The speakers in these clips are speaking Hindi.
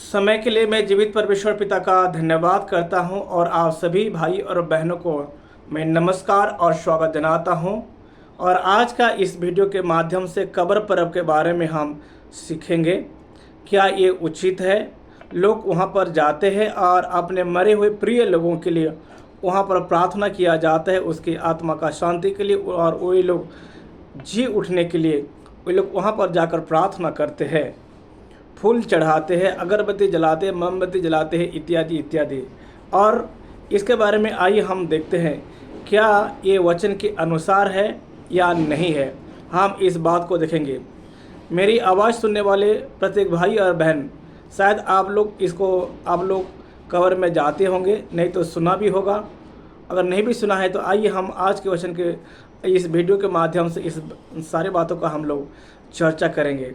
समय के लिए मैं जीवित परमेश्वर पिता का धन्यवाद करता हूं और आप सभी भाई और बहनों को मैं नमस्कार और स्वागत जनाता हूं। और आज का इस वीडियो के माध्यम से कब्र पर्व के बारे में हम सीखेंगे। क्या ये उचित है? लोग वहां पर जाते हैं और अपने मरे हुए प्रिय लोगों के लिए वहां पर प्रार्थना किया जाता है, उसकी आत्मा का शांति के लिए, और वही लोग जी उठने के लिए वे लोग वहाँ पर जाकर प्रार्थना करते हैं, फूल चढ़ाते हैं, अगरबत्ती जलाते हैं, मोमबत्ती जलाते हैं, इत्यादि इत्यादि। और इसके बारे में आइए हम देखते हैं क्या ये वचन के अनुसार है या नहीं है। हम इस बात को देखेंगे। मेरी आवाज़ सुनने वाले प्रत्येक भाई और बहन, शायद आप लोग कब्र में जाते होंगे, नहीं तो सुना भी होगा। अगर नहीं भी सुना है तो आइए हम आज के वचन के इस वीडियो के माध्यम से इस सारी बातों का हम लोग चर्चा करेंगे,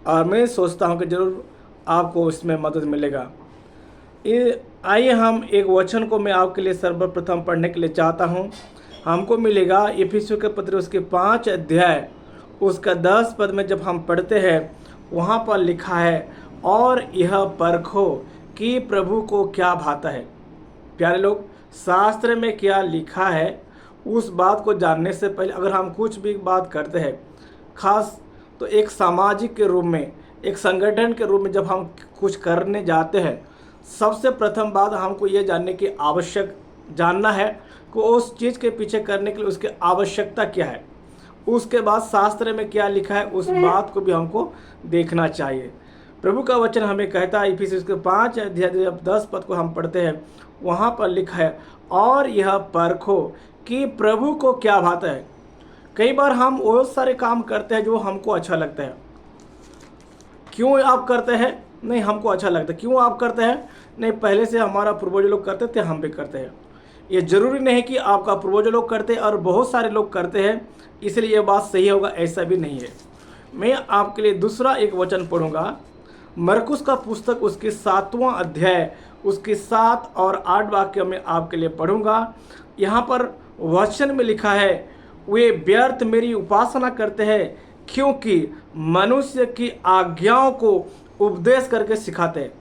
और मैं सोचता हूं कि ज़रूर आपको इसमें मदद मिलेगा। आइए हम एक वचन को मैं आपके लिए सर्वप्रथम पढ़ने के लिए चाहता हूं। हमको मिलेगा इफिसियों के पत्र उसके 5 अध्याय उसका 10 पद में। जब हम पढ़ते हैं वहाँ पर लिखा है, और यह परखो कि प्रभु को क्या भाता है। प्यारे लोग, शास्त्र में क्या लिखा है उस बात को जानने से पहले अगर हम कुछ भी बात करते हैं, खास तो एक सामाजिक के रूप में, एक संगठन के रूप में जब हम कुछ करने जाते हैं, सबसे प्रथम बात हमको ये जानना है कि उस चीज़ के पीछे करने के लिए उसकी आवश्यकता क्या है। उसके बाद शास्त्र में क्या लिखा है उस बात को भी हमको देखना चाहिए। प्रभु का वचन हमें कहता है, इफिसियों के 5 अध्याय 10 पद को हम पढ़ते हैं, वहाँ पर लिखा है, और यह परखो कि प्रभु को क्या भाता है। कई बार हम बहुत सारे काम करते हैं जो हमको अच्छा लगता है। क्यों आप करते हैं? नहीं, हमको अच्छा लगता है। क्यों आप करते हैं? नहीं, पहले से हमारा पूर्वज लोग करते थे, हम भी करते हैं। ये जरूरी नहीं कि आपका पूर्वज लोग करते और बहुत सारे लोग करते हैं इसलिए ये बात सही होगा, ऐसा भी नहीं है। मैं आपके लिए दूसरा एक वचन पढ़ूंगा, मरकुस का पुस्तक उसके 7वां अध्याय उसके 7 और 8 वाक्य में आपके लिए पढ़ूंगा। यहाँ पर वचन में लिखा है, वे व्यर्थ मेरी उपासना करते हैं क्योंकि मनुष्य की आज्ञाओं को उपदेश करके सिखाते हैं।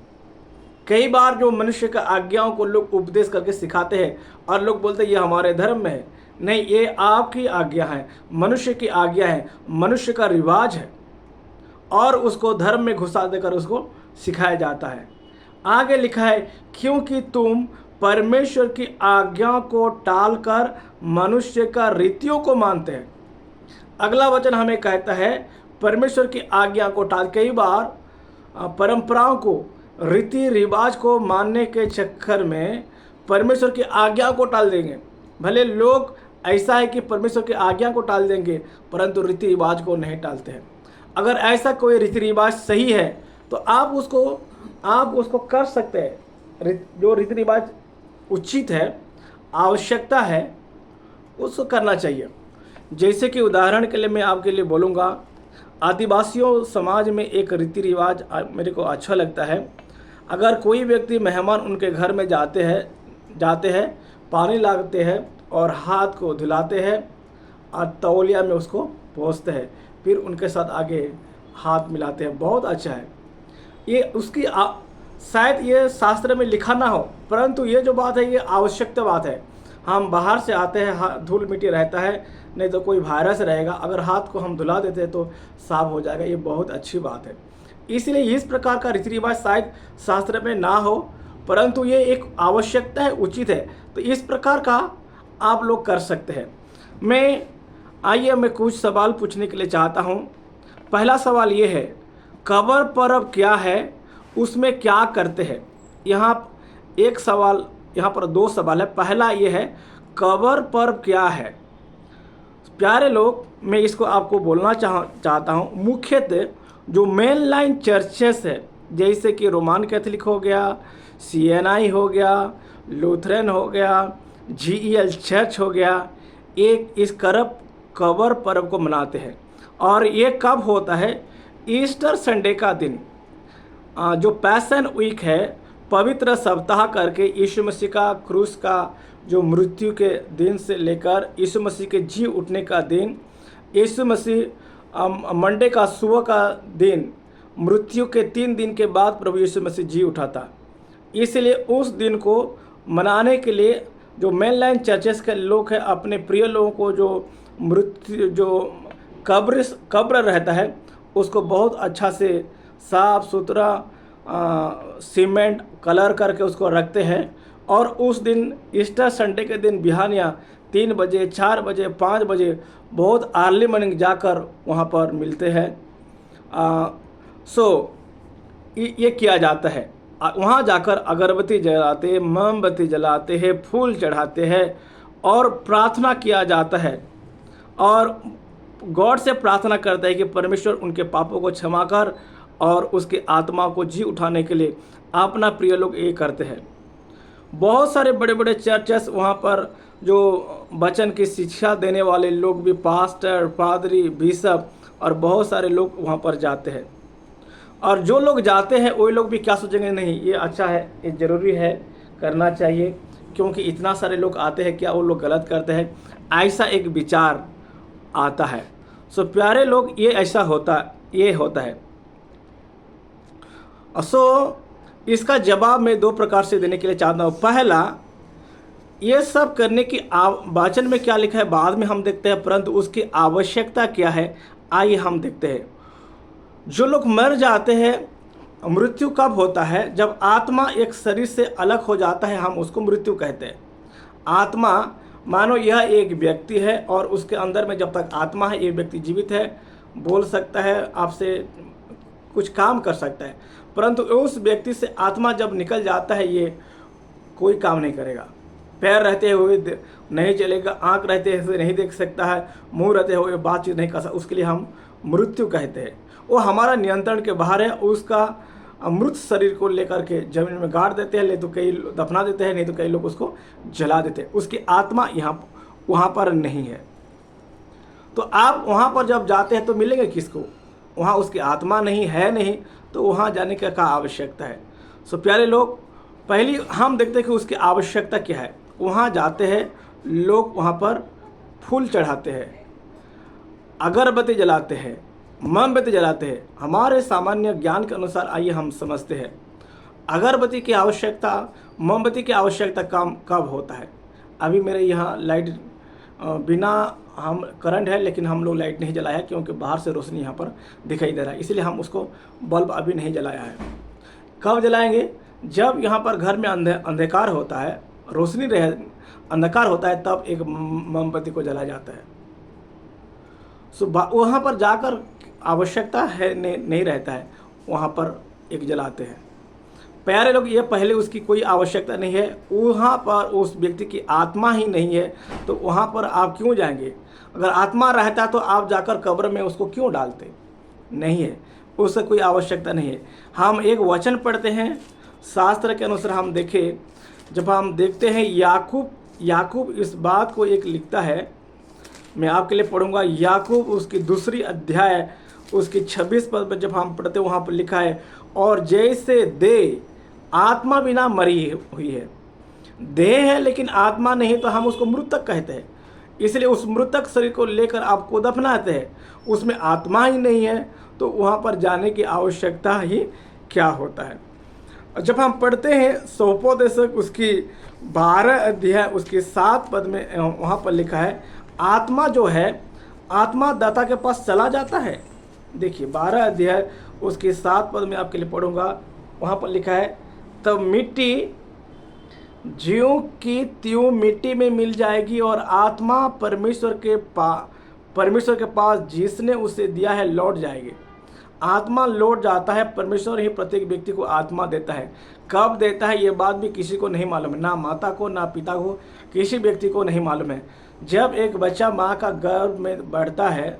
कई बार जो मनुष्य की आज्ञाओं को लोग उपदेश करके सिखाते हैं और लोग बोलते हैं ये हमारे धर्म में है। नहीं, ये आपकी आज्ञा है, मनुष्य की आज्ञा है, मनुष्य का रिवाज है, और उसको धर्म में घुसा देकर उसको सिखाया जाता है। आगे लिखा है, क्योंकि तुम परमेश्वर की आज्ञा को टालकर मनुष्य का रीतियों को मानते हैं। अगला वचन हमें कहता है, परमेश्वर की आज्ञा को टाल, कई बार परंपराओं को, रीति रिवाज को मानने के चक्कर में परमेश्वर की आज्ञा को टाल देंगे। भले लोग ऐसा है कि परमेश्वर की आज्ञा को टाल देंगे परंतु रीति रिवाज को नहीं टालते हैं। अगर ऐसा कोई रीति रिवाज सही है तो आप उसको कर सकते हैं। जो रीति रिवाज उचित है, आवश्यकता है, उसको करना चाहिए। जैसे कि उदाहरण के लिए मैं आपके लिए बोलूँगा, आदिवासियों समाज में एक रीति रिवाज मेरे को अच्छा लगता है। अगर कोई व्यक्ति मेहमान उनके घर में जाते हैं, पानी लाते हैं और हाथ को धुलाते हैं और तौलिया में उसको पोंछते हैं, फिर उनके साथ आगे हाथ मिलाते हैं। बहुत अच्छा है ये। उसकी शायद ये शास्त्र में लिखा ना हो, परंतु ये जो बात है ये आवश्यकता बात है। हम बाहर से आते हैं, धूल मिट्टी रहता है, नहीं तो कोई वायरस रहेगा, अगर हाथ को हम धुला देते हैं तो साफ हो जाएगा। ये बहुत अच्छी बात है। इसलिए इस प्रकार का रीति रिवाज शायद शास्त्र में ना हो, परंतु ये एक आवश्यकता है, उचित है, तो इस प्रकार का आप लोग कर सकते हैं। मैं कुछ सवाल पूछने के लिए चाहता हूँ। पहला सवाल ये है, कब्र पर्व क्या है, उसमें क्या करते हैं? यहाँ पर 2 सवाल है। पहला ये है, कब्र पर्व क्या है? प्यारे लोग, मैं इसको आपको बोलना चाहता हूँ। मुख्यतः जो मेन लाइन चर्चेस है, जैसे कि रोमन कैथोलिक हो गया, CNI हो गया, लूथरन हो गया, GEL चर्च हो गया, एक इस कब्र पर्व को मनाते हैं। और ये कब होता है? ईस्टर संडे का दिन, जो पैशन वीक है, पवित्र सप्ताह करके यीशु मसीह का क्रूस का जो मृत्यु के दिन से लेकर यीशु मसीह के जी उठने का दिन, यीशु मसीह मंडे का सुबह का दिन मृत्यु के 3 दिन के बाद प्रभु यीशु मसीह जी उठा था। इसलिए उस दिन को मनाने के लिए जो मेनलाइन चर्चेस के लोग हैं अपने प्रिय लोगों को जो कब्र रहता है उसको बहुत अच्छा से साफ सुथरा सीमेंट कलर करके उसको रखते हैं और उस दिन ईस्टर संडे के दिन बिहान या 3 बजे 4 बजे 5 बजे बहुत अर्ली मॉर्निंग जाकर वहाँ पर मिलते हैं। ये किया जाता है। वहाँ जाकर अगरबत्ती जलाते हैं, मोमबत्ती जलाते हैं, फूल चढ़ाते हैं और प्रार्थना किया जाता है और गॉड से प्रार्थना करता है कि परमेश्वर उनके पापों को क्षमा कर और उसकी आत्मा को जी उठाने के लिए अपना प्रिय लोग ये करते हैं। बहुत सारे बड़े बड़े चर्चेस वहाँ पर जो वचन की शिक्षा देने वाले लोग भी, पास्टर, पादरी, बिशप और बहुत सारे लोग वहाँ पर जाते हैं। और जो लोग जाते हैं वही लोग भी क्या सोचेंगे, नहीं ये अच्छा है, ये ज़रूरी है, करना चाहिए, क्योंकि इतना सारे लोग आते हैं, क्या वो लोग गलत करते हैं, ऐसा एक विचार आता है। सो प्यारे लोग, ये ऐसा होता है। सो इसका जवाब मैं 2 प्रकार से देने के लिए चाहता हूँ। पहला, ये सब करने की वचन में क्या लिखा है बाद में हम देखते हैं, परंतु उसकी आवश्यकता क्या है आइए हम देखते हैं। जो लोग मर जाते हैं, मृत्यु कब होता है? जब आत्मा एक शरीर से अलग हो जाता है, हम उसको मृत्यु कहते हैं। आत्मा, मानो यह एक व्यक्ति है और उसके अंदर में जब तक आत्मा है ये व्यक्ति जीवित है, बोल सकता है, आपसे कुछ काम कर सकता है, परंतु उस व्यक्ति से आत्मा जब निकल जाता है ये कोई काम नहीं करेगा। पैर रहते हुए नहीं चलेगा, आँख रहते हुए नहीं देख सकता है, मुंह रहते हुए बातचीत नहीं कर सकता, उसके लिए हम मृत्यु कहते हैं। वो हमारा नियंत्रण के बाहर है। उसका मृत शरीर को लेकर के जमीन में गाड़ देते हैं, नहीं तो कई दफना देते हैं, नहीं तो कई लोग उसको जला देते हैं। उसकी आत्मा वहाँ पर नहीं है। तो आप वहाँ पर जब जाते हैं तो मिलेंगे किसको? वहाँ उसकी आत्मा नहीं, तो वहाँ जाने का क्या आवश्यकता है? सो प्यारे लोग, पहली हम देखते हैं कि उसकी आवश्यकता क्या है। वहाँ जाते हैं लोग, वहाँ पर फूल चढ़ाते हैं, अगरबत्ती जलाते हैं, मोमबत्ती जलाते हैं। हमारे सामान्य ज्ञान के अनुसार आइए हम समझते हैं अगरबत्ती की आवश्यकता, मोमबत्ती की आवश्यकता कब होता है। अभी मेरे यहाँ लाइट बिना हम करंट है, लेकिन हम लोग लाइट नहीं जलाया क्योंकि बाहर से रोशनी यहाँ पर दिखाई दे रहा है, इसलिए हम उसको बल्ब अभी नहीं जलाया है। कब जलाएंगे? जब यहाँ पर घर में अंधकार होता है, रोशनी रहे, अंधकार होता है, तब एक मोमबत्ती को जलाया जाता है। सो वहाँ पर जाकर आवश्यकता है नहीं रहता है, वहाँ पर एक जलाते हैं। प्यारे लोग, ये पहले उसकी कोई आवश्यकता नहीं है। वहाँ पर उस व्यक्ति की आत्मा ही नहीं है तो वहाँ पर आप क्यों जाएंगे? अगर आत्मा रहता तो आप जाकर कब्र में उसको क्यों डालते? नहीं है, उससे कोई आवश्यकता नहीं है। हम एक वचन पढ़ते हैं शास्त्र के अनुसार, हम देखें, जब हम देखते हैं याकूब इस बात को एक लिखता है, मैं आपके लिए पढ़ूंगा। याकूब उसकी 2 अध्याय उसकी 26 पद पर जब हम पढ़ते वहाँ पर लिखा है, और जैसे देह आत्मा बिना मरी हुई है, देह है लेकिन आत्मा नहीं, तो हम उसको मृतक कहते हैं। इसलिए उस मृतक शरीर को लेकर आपको दफनाते हैं, उसमें आत्मा ही नहीं है, तो वहाँ पर जाने की आवश्यकता ही क्या होता है। जब हम पढ़ते हैं सोपोदेशक उसकी 12 अध्याय उसकी 7 पद में वहाँ पर लिखा है, आत्मा जो है, आत्मा दाता के पास चला जाता है। देखिए 12 अध्याय उसके 7 पद में आपके लिए पढ़ूंगा, वहाँ पर लिखा है, तब मिट्टी ज्यों की त्यों मिट्टी में मिल जाएगी और आत्मा परमेश्वर के पास जिसने उसे दिया है लौट जाएगी। आत्मा लौट जाता है, परमेश्वर ही प्रत्येक व्यक्ति को आत्मा देता है। कब देता है ये बात भी किसी को नहीं मालूम है, ना माता को ना पिता को, किसी व्यक्ति को नहीं मालूम है। जब एक बच्चा माँ का गर्भ में बढ़ता है,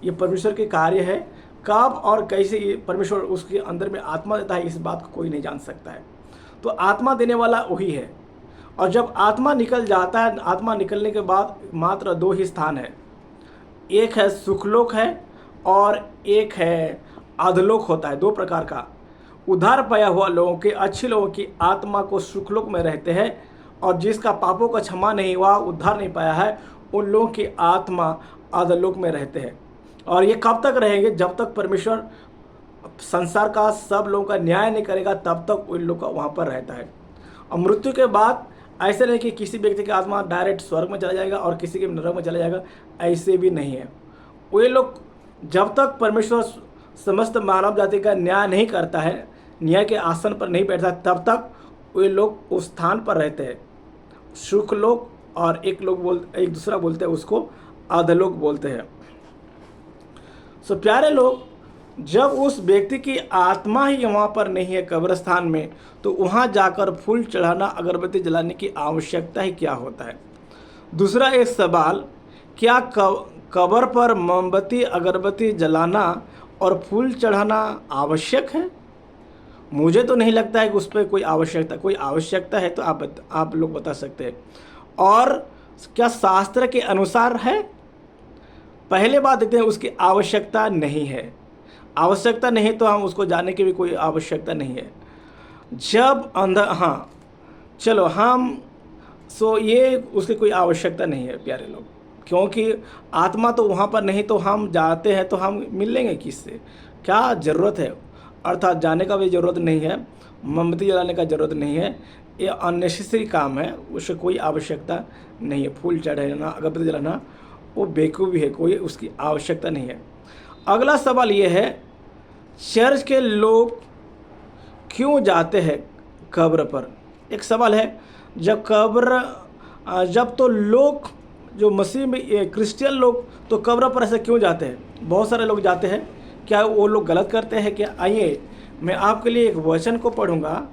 ये परमेश्वर के कार्य है। कब और कैसे परमेश्वर उसके अंदर में आत्मा देता है, इस बात को कोई नहीं जान सकता है। तो आत्मा देने वाला वही है। और जब आत्मा निकल जाता है, आत्मा निकलने के बाद मात्र 2 ही स्थान है, एक है सुखलोक है और एक है अधलोक होता है। 2 प्रकार का। उद्धार पाया हुआ लोगों के, अच्छे लोगों की आत्मा को सुखलोक में रहते हैं, और जिसका पापों का क्षमा नहीं हुआ, उद्धार नहीं पाया है, उन लोगों की आत्मा अधलोक में रहते हैं। और ये कब तक रहेंगे? जब तक परमेश्वर संसार का सब लोगों का न्याय नहीं करेगा तब तक उन लोग का वहाँ पर रहता है। और मृत्यु के बाद ऐसे नहीं कि किसी व्यक्ति की आत्मा डायरेक्ट स्वर्ग में चला जाएगा और किसी के नरक में चला जाएगा, ऐसे भी नहीं है। वे लोग जब तक परमेश्वर समस्त मानव जाति का न्याय नहीं करता है, न्याय के आसन पर नहीं बैठता, तब तक वे लोग उस स्थान पर रहते हैं। सुख लोग और एक दूसरा बोलते हैं उसको अधलोक बोलते हैं। सो प्यारे लोग, जब उस व्यक्ति की आत्मा ही वहाँ पर नहीं है कब्रिस्तान में, तो वहाँ जाकर फूल चढ़ाना, अगरबत्ती जलाने की आवश्यकता ही क्या होता है। दूसरा एक सवाल, क्या कब्र पर मोमबत्ती अगरबत्ती जलाना और फूल चढ़ाना आवश्यक है? मुझे तो नहीं लगता है कि उस पर कोई आवश्यकता है तो आप लोग बता सकते हैं। और क्या शास्त्र के अनुसार है? पहले बात देखते हैं, उसकी आवश्यकता नहीं है। आवश्यकता नहीं तो हम उसको जानने की भी कोई आवश्यकता नहीं है। जब हाँ चलो ये उसकी कोई आवश्यकता नहीं है प्यारे लोग, क्योंकि आत्मा तो वहाँ पर नहीं, तो हम जाते हैं तो हम मिल लेंगे किससे? क्या ज़रूरत है? अर्थात जाने का भी ज़रूरत नहीं है, मोमबत्ती जलाने का ज़रूरत नहीं है, ये अननेसेसरी काम है, उससे कोई आवश्यकता नहीं है। फूल चढ़ाना, अगरबत्ती जलाना वो बेवकूफ़ी है, कोई उसकी आवश्यकता नहीं है। अगला सवाल ये है, चर्च के लोग क्यों जाते हैं कब्र पर? एक सवाल है, जब तो लोग जो मसीह में क्रिश्चियन लोग तो कब्र पर ऐसे क्यों जाते हैं? बहुत सारे लोग जाते हैं, क्या वो लोग गलत करते हैं क्या? आइए मैं आपके लिए एक वचन को पढ़ूंगा,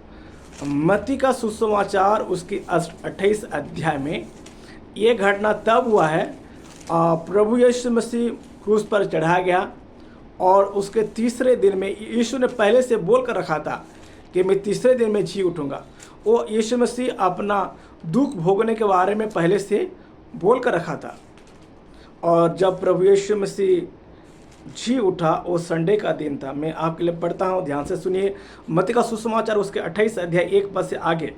मत्ती का सुसमाचार उसकी 28 अध्याय में। ये घटना तब हुआ है, प्रभु यीशु मसीह क्रूस पर चढ़ा गया और उसके तीसरे दिन में, यीशु ने पहले से बोल कर रखा था कि मैं तीसरे दिन में जी उठूँगा। वो यीशु मसीह अपना दुख भोगने के बारे में पहले से बोल कर रखा था। और जब प्रभु यीशु मसीह जी उठा, वो संडे का दिन था। मैं आपके लिए पढ़ता हूँ, ध्यान से सुनिए। मत्ती का सुसमाचार उसके 28 अध्याय 1 पद से आगे।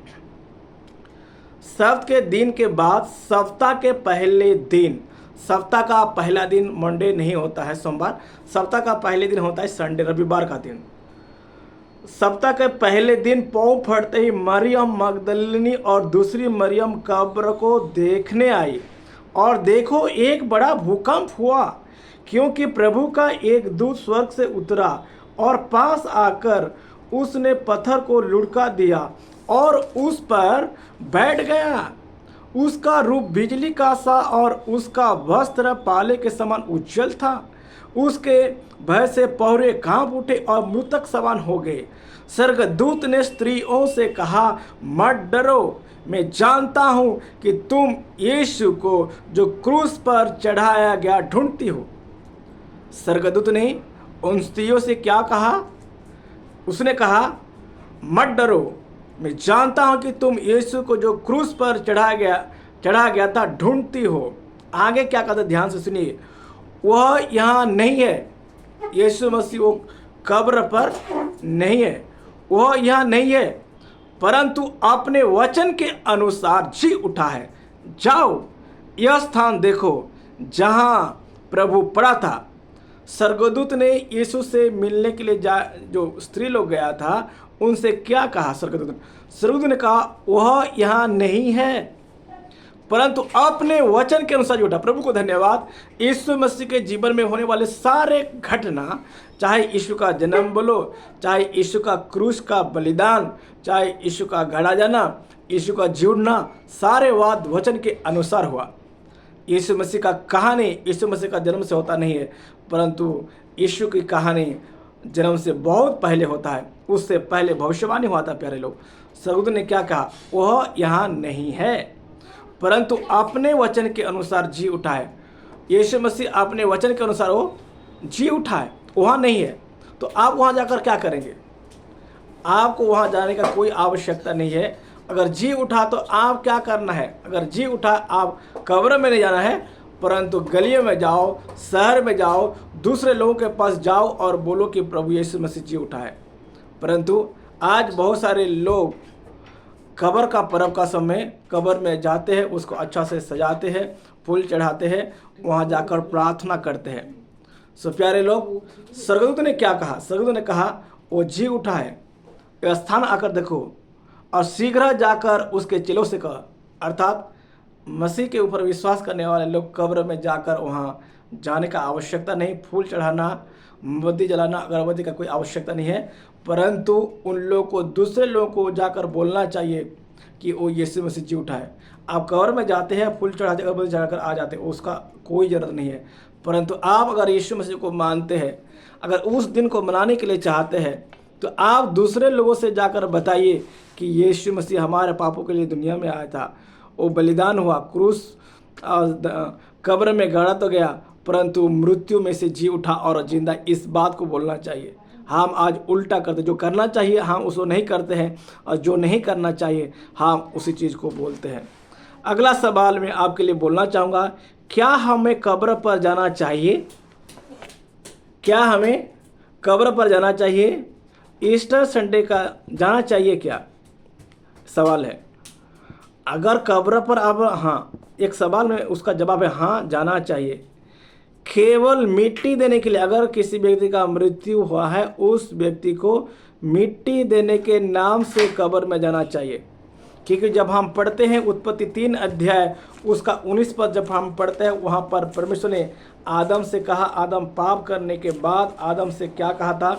सब्त के दिन के बाद सप्ताह के पहले दिन, सप्ताह का पहला दिन मंडे नहीं होता है, सोमवार, सप्ताह का पहले दिन होता है संडे, रविवार का दिन। सप्ताह के पहले दिन पाँव फटते ही मरियम मगदलिनी और दूसरी मरियम कब्र को देखने आई, और देखो एक बड़ा भूकंप हुआ, क्योंकि प्रभु का एक दूत स्वर्ग से उतरा और पास आकर उसने पत्थर को लुढ़का दिया और उस पर बैठ गया। उसका रूप बिजली का सा और उसका वस्त्र पाले के समान उज्जवल था। उसके भय से पहरे कांप उठे और मृतक समान हो गए। स्वर्गदूत ने स्त्रियों से कहा, मत डरो, मैं जानता हूँ कि तुम यीशु को जो क्रूस पर चढ़ाया गया ढूंढती हो। स्वर्गदूत ने उन स्त्रियों से क्या कहा? उसने कहा, मत डरो, मैं जानता हूं कि तुम यीशु को जो क्रूस पर चढ़ा गया था ढूंढती हो। आगे क्या कहता, ध्यान से सुनिए। वह यहाँ नहीं है, यीशु मसीह वो कब्र पर नहीं है, वह यहाँ नहीं है, परंतु अपने वचन के अनुसार जी उठा है। जाओ यह स्थान देखो जहाँ प्रभु पड़ा था। स्वर्गदूत ने यीशु से मिलने के लिए जो स्त्री लोग गया था उनसे क्या कहा? स्वर्गदूत ने कहा, वह यहाँ नहीं है, परंतु अपने वचन के अनुसार उठा। प्रभु को धन्यवाद। यीशु मसीह के जीवन में होने वाले सारे घटना, चाहे यीशु का जन्म बोलो, चाहे यीशु का क्रूस का बलिदान, चाहे यीशु का गड़ा जाना, यीशु का जीवना, सारे वाद वचन के अनुसार हुआ। यीशु मसीह का कहानी यीशु मसीह का जन्म से होता नहीं है, परंतु यीशु की कहानी जन्म से बहुत पहले होता है। उससे पहले भविष्यवाणी हुआ था। प्यारे लोग, स्वर्गदूत ने क्या कहा? वह यहाँ नहीं है, परंतु अपने वचन के अनुसार जी उठा है। यीशु मसीह अपने वचन के अनुसार वो जी उठा है, वहाँ नहीं है। तो आप वहाँ जाकर क्या करेंगे? आपको वहाँ जाने का कोई आवश्यकता नहीं है। अगर जी उठा तो आप क्या करना है? अगर जी उठा, आप कब्र में नहीं जाना है, परंतु गलियों में जाओ, शहर में जाओ, दूसरे लोगों के पास जाओ और बोलो कि प्रभु यीशु मसीह जी उठा है। परंतु आज बहुत सारे लोग कब्र का पर्व का समय कब्र में जाते हैं, उसको अच्छा से सजाते हैं, फूल चढ़ाते हैं, वहाँ जाकर प्रार्थना करते हैं। सो प्यारे लोग, स्वर्गदूत ने क्या कहा? स्वर्गदूत ने कहा वो जी उठा है, स्थान आकर देखो और शीघ्र जाकर उसके चेलों से कह, अर्थात मसीह के ऊपर विश्वास करने वाले लोग कब्र में जाकर वहाँ जाने का आवश्यकता नहीं, फूल चढ़ाना, मोमबत्ती जलाना, अगरबत्ती का कोई आवश्यकता नहीं है, परंतु उन लोगों को, दूसरे लोगों को जाकर बोलना चाहिए कि वो यीशु मसीह जी उठा है। आप कब्र में जाते हैं, फूल चढ़ाते, अगरबत्ती चढ़ाकर आ जाते हैं, उसका कोई ज़रूरत नहीं है। परंतु आप अगर यीशु मसीह को मानते हैं, अगर उस दिन को मनाने के लिए चाहते हैं, तो आप दूसरे लोगों से जाकर बताइए कि यीशु मसीह हमारे पापों के लिए दुनिया में आया था, वो बलिदान हुआ, क्रूस कब्र में गाड़ा तो गया, परंतु मृत्यु में से जी उठा और जिंदा। इस बात को बोलना चाहिए। हम आज उल्टा करते, जो करना चाहिए हम उसको नहीं करते हैं, और जो नहीं करना चाहिए हम उसी चीज़ को बोलते हैं। अगला सवाल मैं आपके लिए बोलना चाहूँगा, क्या हमें कब्र पर जाना चाहिए? क्या हमें कब्र पर जाना चाहिए? ईस्टर संडे का जाना चाहिए क्या? सवाल है। अगर कब्र पर अब हाँ, एक सवाल में उसका जवाब है हाँ, जाना चाहिए। केवल मिट्टी देने के लिए, अगर किसी व्यक्ति का मृत्यु हुआ है, उस व्यक्ति को मिट्टी देने के नाम से कब्र में जाना चाहिए। क्योंकि जब हम पढ़ते हैं उत्पत्ति 3 अध्याय उसका 19 पद जब हम पढ़ते हैं, वहाँ पर परमेश्वर ने आदम से कहा, आदम पाप करने के बाद आदम से क्या कहा था?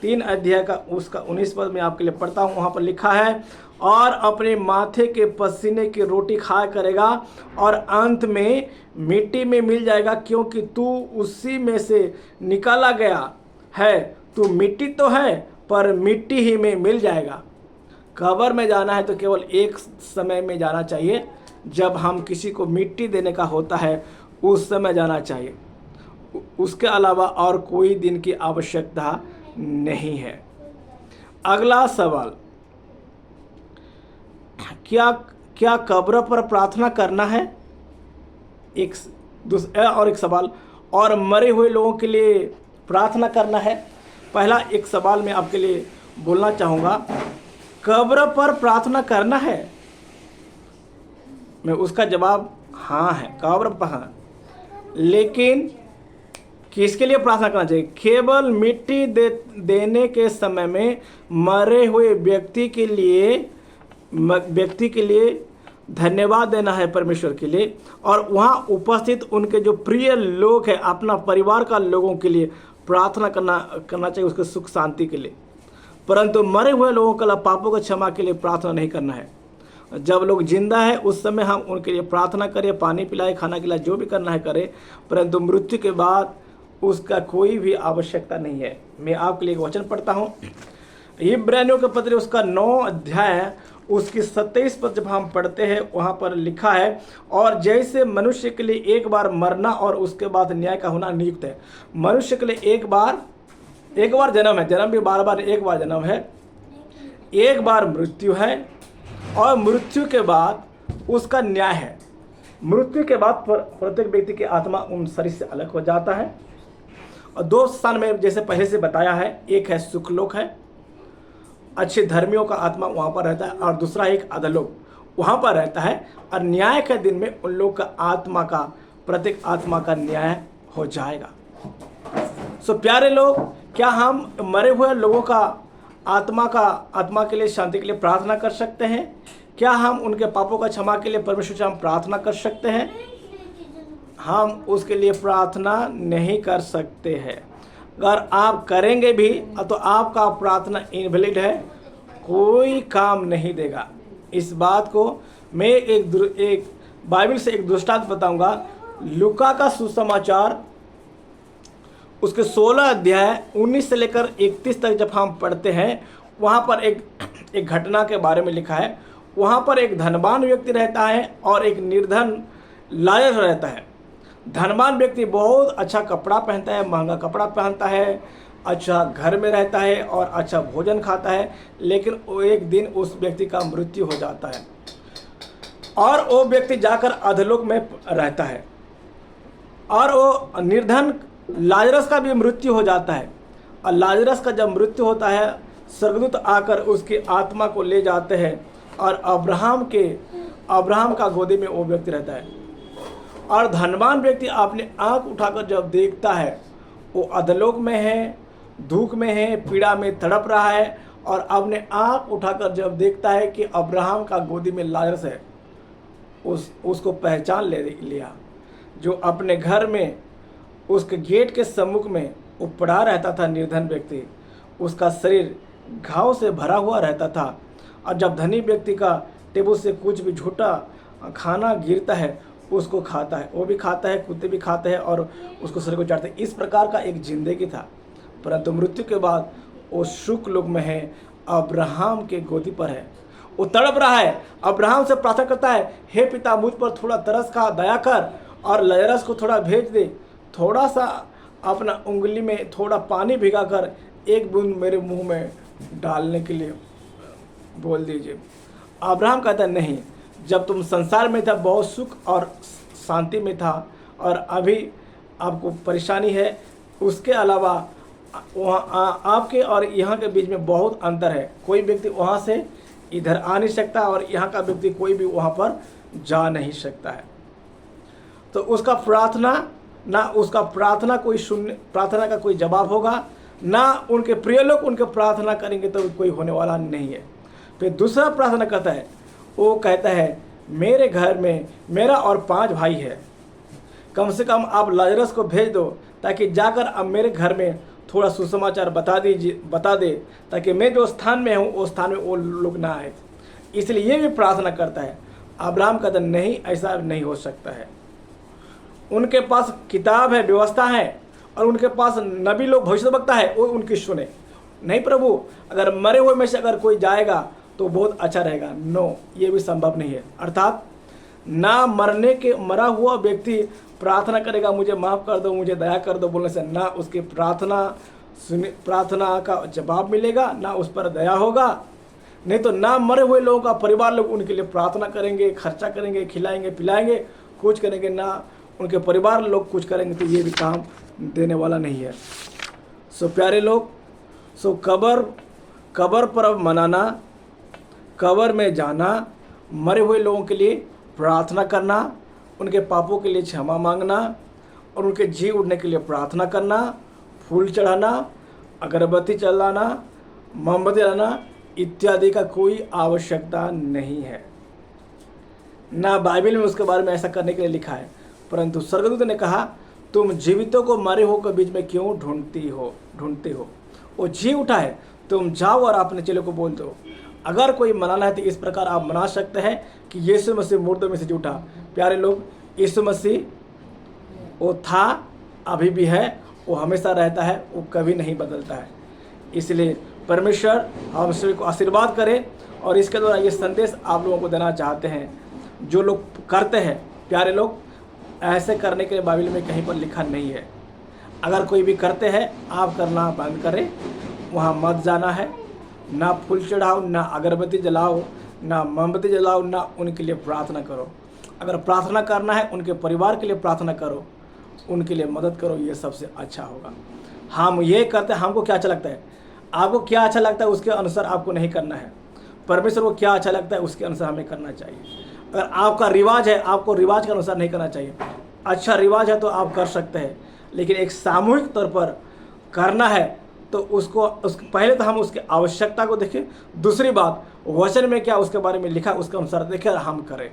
3 अध्याय का उसका 19 पद में आपके लिए पढ़ता हूँ। वहाँ पर लिखा है, और अपने माथे के पसीने की रोटी खाया करेगा और अंत में मिट्टी में मिल जाएगा, क्योंकि तू उसी में से निकाला गया है। तू मिट्टी तो है पर मिट्टी ही में मिल जाएगा। कब्र में जाना है तो केवल एक समय में जाना चाहिए, जब हम किसी को मिट्टी देने का होता है उस समय जाना चाहिए। उसके अलावा और कोई दिन की आवश्यकता नहीं है। अगला सवाल, क्या कब्र पर प्रार्थना करना है? और एक सवाल, और मरे हुए लोगों के लिए प्रार्थना करना है। पहला एक सवाल मैं आपके लिए बोलना चाहूँगा, कब्र पर प्रार्थना करना है? मैं उसका जवाब हाँ है, कब्र पर हाँ। लेकिन किसके लिए प्रार्थना करना चाहिए? केवल मिट्टी देने के समय में मरे हुए व्यक्ति के लिए धन्यवाद देना है परमेश्वर के लिए, और वहाँ उपस्थित उनके जो प्रिय लोग हैं, अपना परिवार का लोगों के लिए प्रार्थना करना चाहिए, उसके सुख शांति के लिए। परंतु मरे हुए लोगों के पापों की क्षमा के लिए प्रार्थना नहीं करना है। जब लोग जिंदा है उस समय हम उनके लिए प्रार्थना करें, पानी पिलाए, खाना खिलाए, जो भी करना है करें, परंतु मृत्यु के बाद उसका कोई भी आवश्यकता नहीं है। मैं आपके लिए एक वचन पढ़ता हूँ, इब्रानियों के पत्र उसका 9 अध्याय उसकी 27 पद जब हम पढ़ते हैं, वहाँ पर लिखा है, और जैसे मनुष्य के लिए एक बार मरना और उसके बाद न्याय का होना नियुक्त है। मनुष्य के लिए एक बार जन्म है, जन्म भी बार एक बार जन्म है, एक बार मृत्यु है, और मृत्यु के बाद उसका न्याय है। मृत्यु के बाद प्रत्येक व्यक्ति की आत्मा उन शरीर से अलग हो जाता है, और 2 स्थान में जैसे पहले से बताया है, एक है सुखलोक है, अच्छे धर्मियों का आत्मा वहाँ पर रहता है, और दूसरा एक अधलोक वहाँ पर रहता है, और न्याय के दिन में उन लोग का आत्मा का, प्रत्येक आत्मा का न्याय हो जाएगा। सो प्यारे लोग, क्या हम मरे हुए लोगों का आत्मा के लिए, शांति के लिए प्रार्थना कर सकते हैं? क्या हम उनके पापों का क्षमा के लिए परमेश्वर से हम प्रार्थना कर सकते हैं? हम उसके लिए प्रार्थना नहीं कर सकते हैं। अगर आप करेंगे भी तो आपका प्रार्थना इनवैलिड है, कोई काम नहीं देगा। इस बात को मैं एक बाइबल से एक दृष्टांत बताऊंगा। लूका का सुसमाचार उसके 16 अध्याय 19 से लेकर 31 तक जब हम पढ़ते हैं, वहाँ पर एक घटना के बारे में लिखा है। वहाँ पर एक धनवान व्यक्ति रहता है और एक निर्धन लायक रहता है। धनवान व्यक्ति बहुत अच्छा कपड़ा पहनता है, महंगा कपड़ा पहनता है, अच्छा घर में रहता है और अच्छा भोजन खाता है, लेकिन एक दिन उस व्यक्ति का मृत्यु हो जाता है और वो व्यक्ति जाकर अधलोक में रहता है। और वो निर्धन लाजरस का भी मृत्यु हो जाता है, और लाजरस का जब मृत्यु होता है, स्वर्गदूत आकर उसकी आत्मा को ले जाते हैं, और अब्राहम का गोदी में वो व्यक्ति रहता है। और धनवान व्यक्ति अपने आँख उठाकर जब देखता है, वो अधलोक में है, दुख में है, पीड़ा में तड़प रहा है, और अपने आँख उठाकर जब देखता है कि अब्राहम का गोदी में लाजरस है, उसको पहचान लिया। जो अपने घर में उसके गेट के सम्मुख में वो पड़ा रहता था, निर्धन व्यक्ति, उसका शरीर घाव से भरा हुआ रहता था, और जब धनी व्यक्ति का टेबल से कुछ भी झूठा खाना गिरता है उसको खाता है, वो भी खाता है, कुत्ते भी खाते हैं और उसको शरीर को चाटते हैं। इस प्रकार का एक जिंदगी था, परंतु मृत्यु के बाद वो सुख लोक में है, अब्राहम के गोदी पर है, वो तड़प रहा है। अब्राहम से प्रार्थना करता है, हे पिता मुझ पर थोड़ा तरस खा, दया कर और लाजरस को थोड़ा भेज दे, थोड़ा सा अपना उंगली में थोड़ा पानी भिगा कर एक बूंद मेरे मुंह में डालने के लिए बोल दीजिए। अब्राहम कहता है नहीं, जब तुम संसार में था बहुत सुख और शांति में था, और अभी आपको परेशानी है, उसके अलावा वहाँ आपके और यहाँ के बीच में बहुत अंतर है। कोई व्यक्ति वहाँ से इधर आ नहीं सकता और यहाँ का व्यक्ति कोई भी वहाँ पर जा नहीं सकता है। तो उसका प्रार्थना कोई प्रार्थना का कोई जवाब होगा ना, उनके प्रिय लोग उनके प्रार्थना करेंगे तो कोई होने वाला नहीं है। फिर दूसरा प्रार्थना करता है, वो कहता है मेरे घर में मेरा और 5 भाई है, कम से कम आप लाजरस को भेज दो ताकि जाकर अब मेरे घर में थोड़ा सुसमाचार बता दे, ताकि मैं जो स्थान में हूँ उस स्थान में वो लोग ना आए। इसलिए ये भी प्रार्थना करता है। अब्राहम कहता नहीं, ऐसा नहीं हो सकता है। उनके पास किताब है, व्यवस्था है, और उनके पास नबी लोग, भविष्यवक्ता है, वो उनकी सुने। नहीं प्रभु, अगर मरे हुए में से अगर कोई जाएगा तो बहुत अच्छा रहेगा। नो, ये भी संभव नहीं है। अर्थात ना मरा हुआ व्यक्ति प्रार्थना करेगा मुझे माफ़ कर दो, मुझे दया कर दो बोलने से ना उसकी प्रार्थना का जवाब मिलेगा, ना उस पर दया होगा। नहीं तो ना मरे हुए लोगों का परिवार लोग उनके लिए प्रार्थना करेंगे, खर्चा करेंगे, खिलाएंगे पिलाएंगे, कुछ करेंगे, ना उनके परिवार लोग कुछ करेंगे, तो ये भी काम देने वाला नहीं है। सो प्यारे लोग, सो कब्र पर्व मनाना, कब्र में जाना, मरे हुए लोगों के लिए प्रार्थना करना, उनके पापों के लिए क्षमा मांगना और उनके जी उठने के लिए प्रार्थना करना, फूल चढ़ाना, अगरबत्ती जलाना, मोमबत्ती जलाना इत्यादि का कोई आवश्यकता नहीं है। ना बाइबल में उसके बारे में ऐसा करने के लिए लिखा है, परंतु स्वर्गदूत ने कहा तुम जीवितों को मरे हो के बीच में क्यों ढूंढते हो। वो जी उठा है, तुम जाओ और अपने चेलों को बोल दो। अगर कोई मनाना है तो इस प्रकार आप मना सकते हैं कि यीशु मसीह मुर्दों में से जी उठा। प्यारे लोग, यीशु मसीह वो था, अभी भी है, वो हमेशा रहता है, वो कभी नहीं बदलता है। इसलिए परमेश्वर हम सभी को आशीर्वाद करे, और इसके द्वारा ये संदेश आप लोगों को देना चाहते हैं। जो लोग करते हैं, प्यारे लोग, ऐसे करने के लिए बाइबल में कहीं पर लिखा नहीं है। अगर कोई भी करते हैं, आप करना बंद करें, वहाँ मत जाना है। ना फूल चढ़ाओ, ना अगरबत्ती जलाओ, ना मोमबत्ती जलाओ, ना उनके लिए प्रार्थना करो। अगर प्रार्थना करना है, उनके परिवार के लिए प्रार्थना करो, उनके लिए मदद करो, ये सबसे अच्छा होगा। हम ये करते हैं, हमको क्या अच्छा लगता है, आपको क्या अच्छा लगता है उसके अनुसार आपको नहीं करना है। परमेश्वर को क्या अच्छा लगता है उसके अनुसार हमें करना चाहिए। अगर आपका रिवाज है, आपको रिवाज के अनुसार नहीं करना चाहिए। अच्छा रिवाज है तो आप कर सकते हैं, लेकिन एक सामूहिक तौर पर करना है तो पहले तो हम उसकी आवश्यकता को देखें। दूसरी बात, वचन में क्या उसके बारे में लिखा उसके अनुसार देखें और हम करें।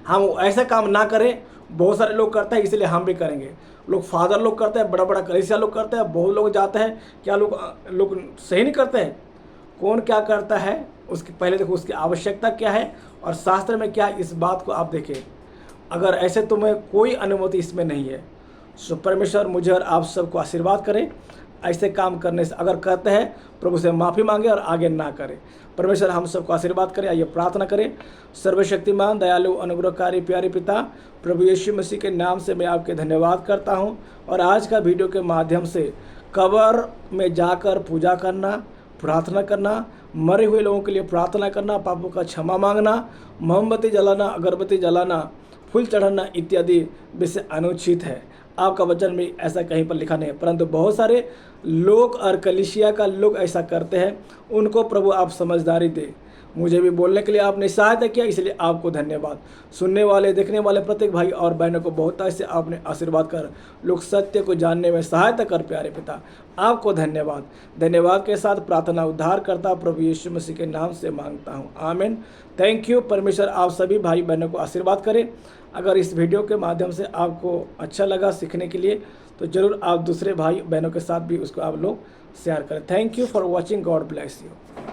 हम ऐसा काम ना करें, बहुत सारे लोग करते हैं इसलिए हम भी करेंगे। लोग फादर लोग करते हैं, बड़ा बड़ा कलीसिया लोग करते हैं, बहुत लोग जाते हैं, क्या लोग सही नहीं करते हैं। कौन क्या करता है उसकी पहले देखो, उसकी आवश्यकता क्या है और शास्त्र में क्या है, इस बात को आप देखें। अगर ऐसे तुम्हें कोई अनुमति इसमें नहीं है, सो परमेश्वर मुझे और आप सबको आशीर्वाद करें। ऐसे काम करने से अगर करते हैं, प्रभु से माफ़ी मांगे और आगे ना करें। परमेश्वर हम सबको आशीर्वाद करें। आइए प्रार्थना करें। सर्वशक्तिमान, दयालु, अनुग्रहकारी, प्यारे पिता, प्रभु यीशु मसीह के नाम से मैं आपके धन्यवाद करता हूं। और आज का वीडियो के माध्यम से कब्र में जाकर पूजा करना, प्रार्थना करना, मरे हुए लोगों के लिए प्रार्थना करना, पापों का क्षमा मांगना, मोमबत्ती जलाना, अगरबत्ती जलाना, फूल चढ़ाना इत्यादि विषय अनुचित है। आपका वचन में ऐसा कहीं पर लिखा नहीं है, परंतु बहुत सारे लोग और कलीसिया का लोग ऐसा करते हैं। उनको प्रभु आप समझदारी दे, मुझे भी बोलने के लिए आपने सहायता किया, इसलिए आपको धन्यवाद। सुनने वाले देखने वाले प्रत्येक भाई और बहनों को बहुत से आपने आशीर्वाद कर लोग सत्य को जानने में सहायता कर प्यारे पिता, आपको धन्यवाद। धन्यवाद के साथ प्रार्थना उद्धार करता प्रभु यीशु मसीह के नाम से मांगता हूँ, आमीन। Thank you. परमेश्वर आप सभी भाई बहनों को आशीर्वाद करें। अगर इस वीडियो के माध्यम से आपको अच्छा लगा सीखने के लिए तो ज़रूर आप दूसरे भाई बहनों के साथ भी उसको आप लोग शेयर करें। Thank you for watching. God bless you.